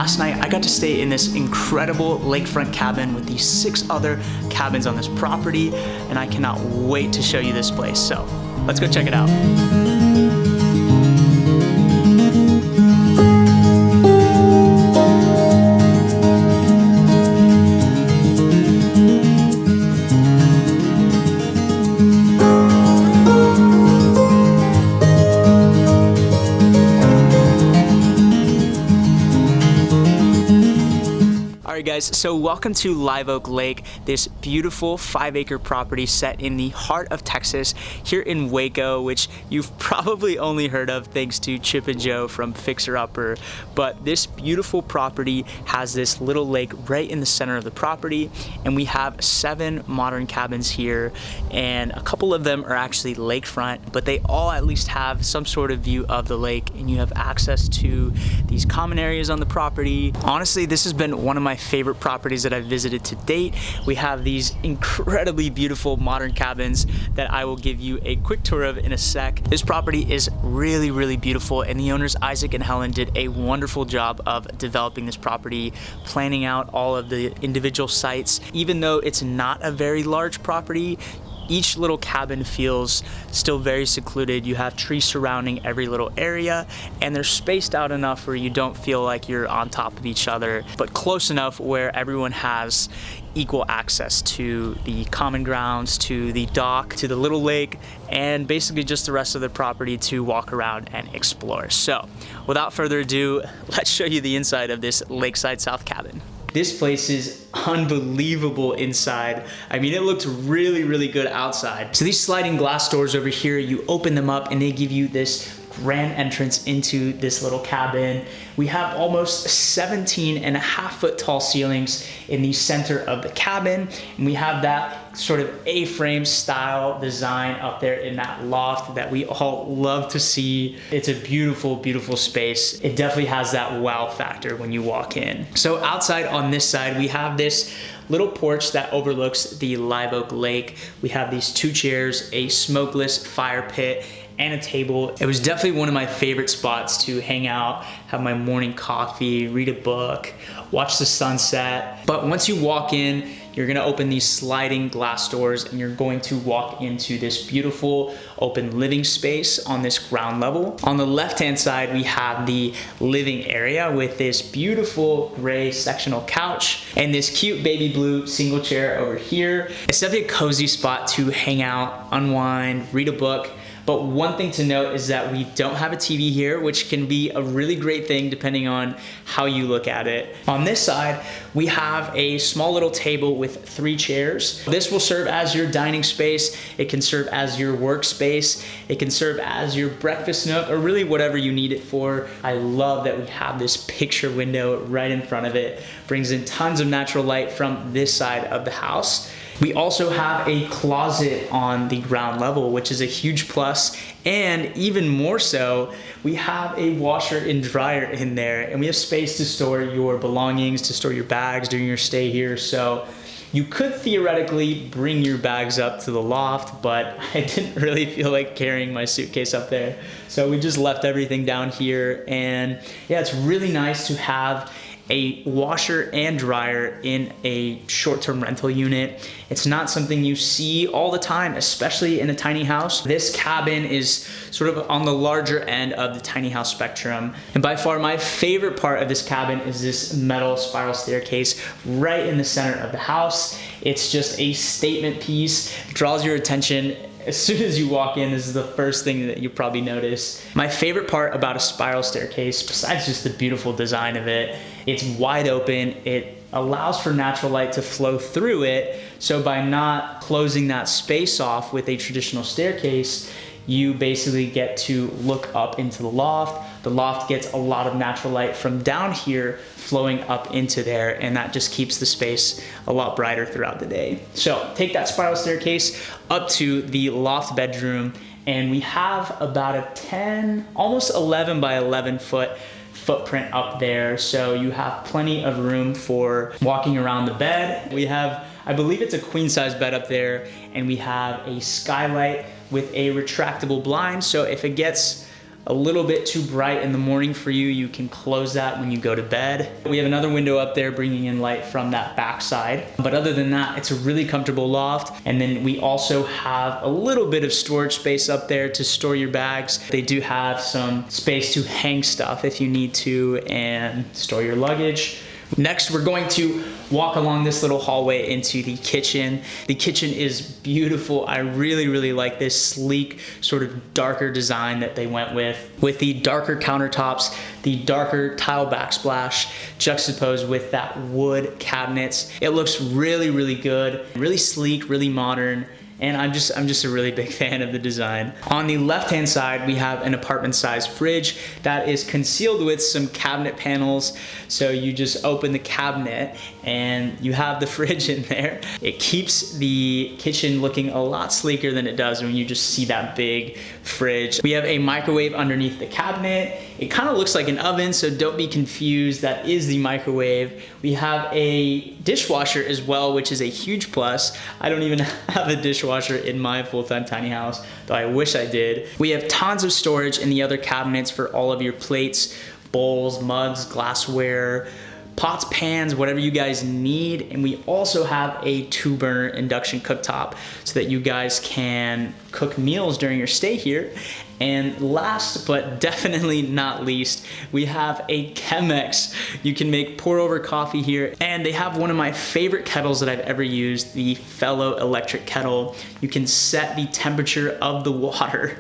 last night I got to stay in this incredible lakefront cabin with these 6 other cabins on this property, and I cannot wait to show you this place. So let's go check it out. Alright guys, so welcome to Live Oak Lake, this beautiful 5-acre property set in the heart of Texas, here in Waco, which you've probably only heard of thanks to Chip and Jo from Fixer Upper. But this beautiful property has this little lake right in the center of the property, and we have 7 modern cabins here, and a couple of them are actually lakefront, but they all at least have some sort of view of the lake, and you have access to these common areas on the property. Honestly, this has been one of my favorite properties that I've visited to date. We have these incredibly beautiful modern cabins that I will give you a quick tour of in a sec. This property is really, really beautiful, and the owners Isaac and Helen did a wonderful job of developing this property, planning out all of the individual sites. Even though it's not a very large property, each little cabin feels still very secluded. You have trees surrounding every little area, and they're spaced out enough where you don't feel like you're on top of each other, but close enough where everyone has equal access to the common grounds, to the dock, to the little lake, and basically just the rest of the property to walk around and explore. So without further ado, let's show you the inside of this Lakeside South cabin. This place is unbelievable inside. I mean, it looked really, really good outside. So these sliding glass doors over here, you open them up and they give you this grand entrance into this little cabin. We have almost 17.5-foot tall ceilings in the center of the cabin, and we have that sort of A-frame style design up there in that loft that we all love to see. It's a beautiful, beautiful space. It definitely has that wow factor when you walk in. So outside on this side, we have this little porch that overlooks the Live Oak Lake. We have these 2 chairs, a smokeless fire pit, and a table. It was definitely one of my favorite spots to hang out, have my morning coffee, read a book, watch the sunset. But once you walk in, you're gonna open these sliding glass doors and you're going to walk into this beautiful open living space on this ground level. On the left-hand side, we have the living area with this beautiful gray sectional couch and this cute baby blue single chair over here. It's definitely a cozy spot to hang out, unwind, read a book. But one thing to note is that we don't have a TV here, which can be a really great thing depending on how you look at it. On this side, we have a small little table with 3 chairs. This will serve as your dining space. It can serve as your workspace. It can serve as your breakfast nook, or really whatever you need it for. I love that we have this picture window right in front of it. Brings in tons of natural light from this side of the house. We also have a closet on the ground level, which is a huge plus, and even more so, we have a washer and dryer in there, and we have space to store your belongings, to store your bags during your stay here. So you could theoretically bring your bags up to the loft, but I didn't really feel like carrying my suitcase up there. So we just left everything down here, and yeah, it's really nice to have a washer and dryer in a short-term rental unit. It's not something you see all the time, especially in a tiny house. This cabin is sort of on the larger end of the tiny house spectrum. And by far my favorite part of this cabin is this metal spiral staircase right in the center of the house. It's just a statement piece, draws your attention. As soon as you walk in, this is the first thing that you probably notice. My favorite part about a spiral staircase, besides just the beautiful design of it, it's wide open. It allows for natural light to flow through it. So by not closing that space off with a traditional staircase, you basically get to look up into the loft. The loft gets a lot of natural light from down here flowing up into there, and that just keeps the space a lot brighter throughout the day. So take that spiral staircase up to the loft bedroom, and we have about a 10, almost 11 by 11 foot footprint up there. So you have plenty of room for walking around the bed. We have, I believe it's a queen size bed up there, and we have a skylight with a retractable blind. So if it gets a little bit too bright in the morning for you, you can close that when you go to bed. We have another window up there bringing in light from that back side. But other than that, it's a really comfortable loft. And then we also have a little bit of storage space up there to store your bags. They do have some space to hang stuff if you need to and store your luggage. Next, we're going to walk along this little hallway into the kitchen. The kitchen is beautiful. I really, really like this sleek, sort of darker design that they went with the darker countertops, the darker tile backsplash, juxtaposed with that wood cabinets. It looks really, really good, really sleek, really modern. And I'm just a really big fan of the design. On the left-hand side, we have an apartment-sized fridge that is concealed with some cabinet panels. So you just open the cabinet and you have the fridge in there. It keeps the kitchen looking a lot sleeker than it does when you just see that big fridge. We have a microwave underneath the cabinet. It kind of looks like an oven, so don't be confused. That is the microwave. We have a dishwasher as well, which is a huge plus. I don't even have a dishwasher in my full-time tiny house, though I wish I did. We have tons of storage in the other cabinets for all of your plates, bowls, mugs, glassware, pots, pans, whatever you guys need. And we also have a 2-burner induction cooktop so that you guys can cook meals during your stay here. And last but definitely not least, we have a Chemex. You can make pour over coffee here, and they have one of my favorite kettles that I've ever used, the Fellow electric kettle. You can set the temperature of the water,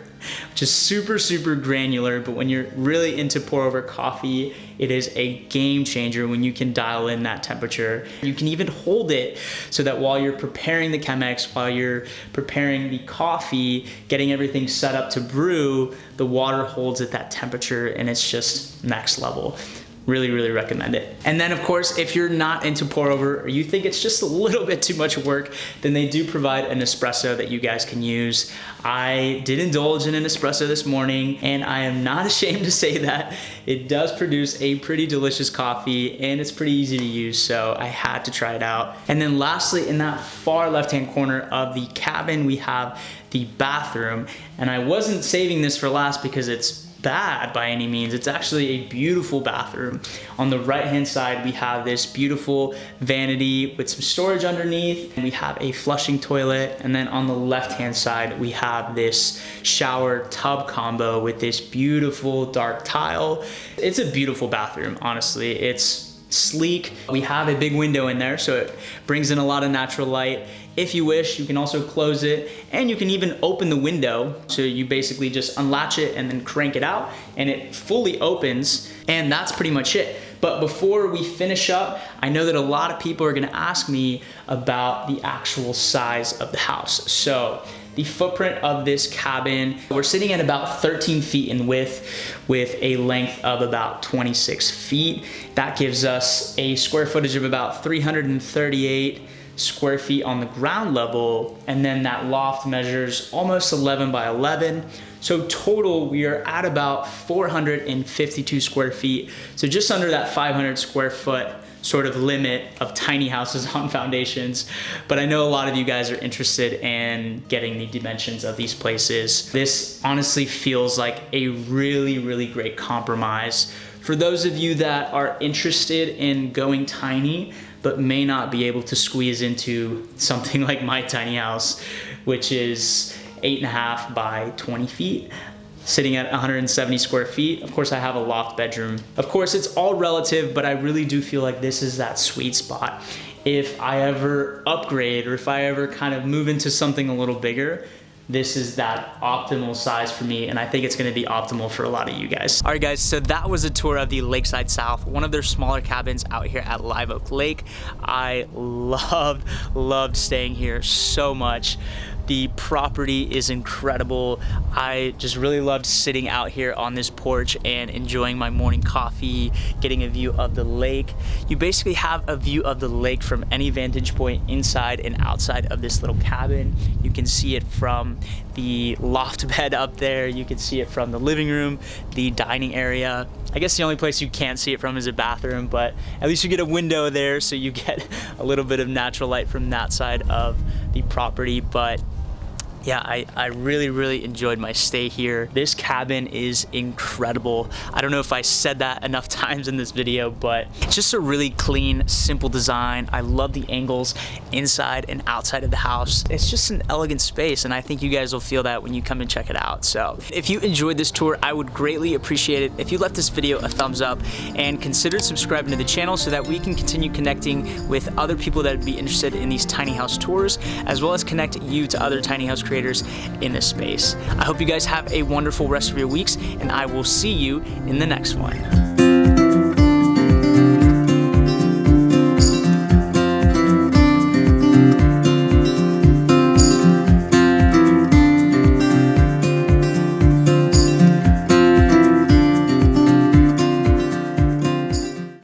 which is super, super granular, but when you're really into pour over coffee, it is a game changer when you can dial in that temperature. You can even hold it so that while you're preparing the Chemex, while you're preparing the coffee, getting everything set up to brew, the water holds at that temperature and it's just next level. Really, really recommend it. And then of course, if you're not into pour over or you think it's just a little bit too much work, then they do provide an espresso that you guys can use. I did indulge in an espresso this morning, and I am not ashamed to say that it does produce a pretty delicious coffee and it's pretty easy to use, so I had to try it out. And then lastly, in that far left-hand corner of the cabin, we have the bathroom. And I wasn't saving this for last because it's bad by any means. It's actually a beautiful bathroom. On the right hand side, we have this beautiful vanity with some storage underneath, and we have a flushing toilet. And then on the left hand side, we have this shower tub combo with this beautiful dark tile. It's a beautiful bathroom, honestly. It's sleek. We have a big window in there, so it brings in a lot of natural light. If you wish, you can also close it, and you can even open the window. So you basically just unlatch it and then crank it out, and it fully opens, and that's pretty much it. But before we finish up, I know that a lot of people are gonna ask me about the actual size of the house. So the footprint of this cabin, we're sitting at about 13 feet in width with a length of about 26 feet. That gives us a square footage of about 338 square feet on the ground level, and then that loft measures almost 11 by 11. So total, we are at about 452 square feet. So just under that 500 square foot sort of limit of tiny houses on foundations. But I know a lot of you guys are interested in getting the dimensions of these places. This honestly feels like a really, really great compromise for those of you that are interested in going tiny, but may not be able to squeeze into something like my tiny house, which is 8.5 by 20 feet, sitting at 170 square feet. Of course, I have a loft bedroom. Of course, it's all relative, but I really do feel like this is that sweet spot. If I ever upgrade, or if I ever kind of move into something a little bigger, this is that optimal size for me, and I think it's gonna be optimal for a lot of you guys. All right guys, so that was a tour of the Lakeside South, one of their smaller cabins out here at Live Oak Lake. I loved staying here so much. The property is incredible. I just really loved sitting out here on this porch and enjoying my morning coffee, getting a view of the lake. You basically have a view of the lake from any vantage point inside and outside of this little cabin. You can see it from the loft bed up there. You can see it from the living room, the dining area. I guess the only place you can't see it from is a bathroom, but at least you get a window there, so you get a little bit of natural light from that side of the property. But Yeah, I really enjoyed my stay here. This cabin is incredible. I don't know if I said that enough times in this video, but it's just a really clean, simple design. I love the angles inside and outside of the house. It's just an elegant space, and I think you guys will feel that when you come and check it out. So if you enjoyed this tour, I would greatly appreciate it if you left this video a thumbs up and consider subscribing to the channel so that we can continue connecting with other people that would be interested in these tiny house tours, as well as connect you to other tiny house creators in this space. I hope you guys have a wonderful rest of your weeks, and I will see you in the next one.